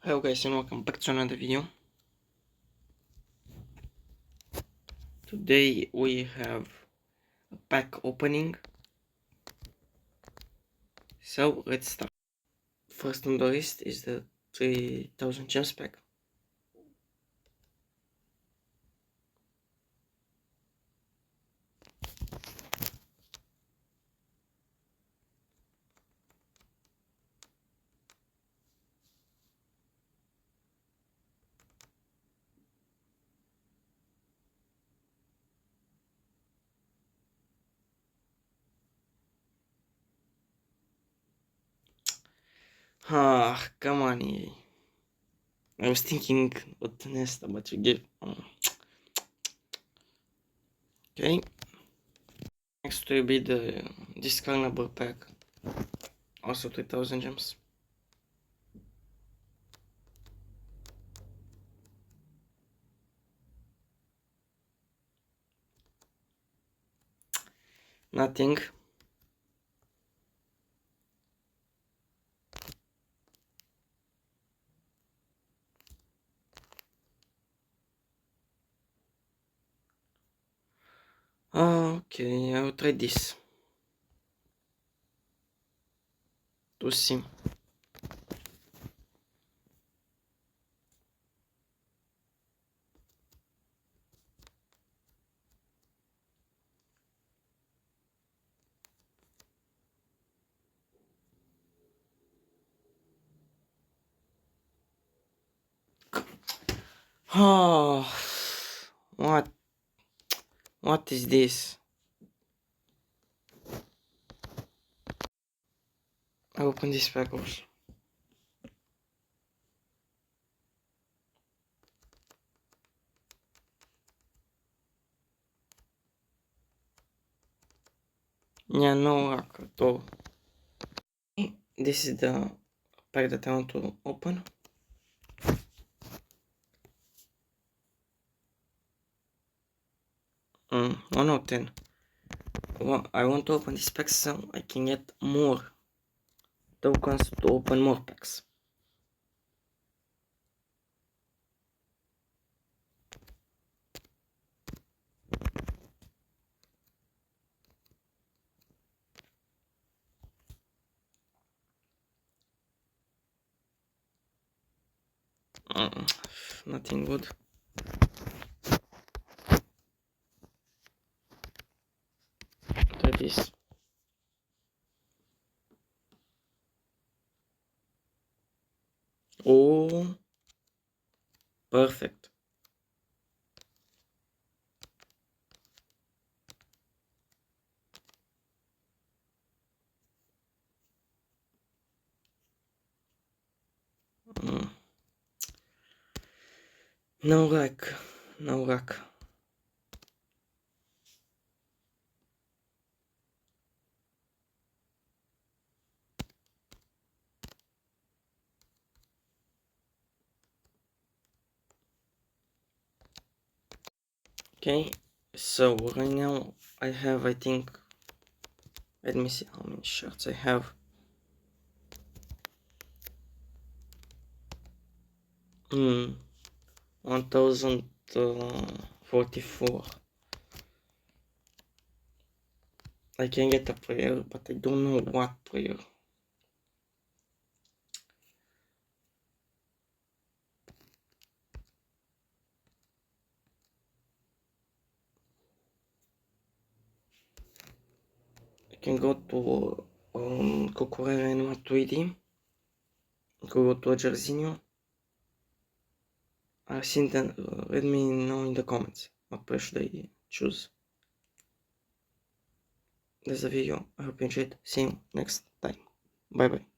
Hello guys and welcome back to another video. Today we have a pack opening. So let's start. First on the list is the 3000 gems pack. Come on EA. I was thinking what the Nesta, but you give. Okay. Next will be the discountable pack. Also 3000 gems. Nothing. Okay, I'll try this to see. Oh, what is this? I open this pack also. Yeah, no luck at all. This is the pack that I want to open. One out 10. Well, I want to open this pack so I can get more tokens to open more packs. Nothing good. Try this. Oh, perfect. No luck. No luck. Okay, so right now I have, I think, let me see how many shirts I have. 1044. I can get a player, but I don't know what player. I can go to Cucurella and Matuidi. Go to Jarzinho. Let me know in the comments what player should I choose. That's the video. I hope you enjoyed. See you next time. Bye bye.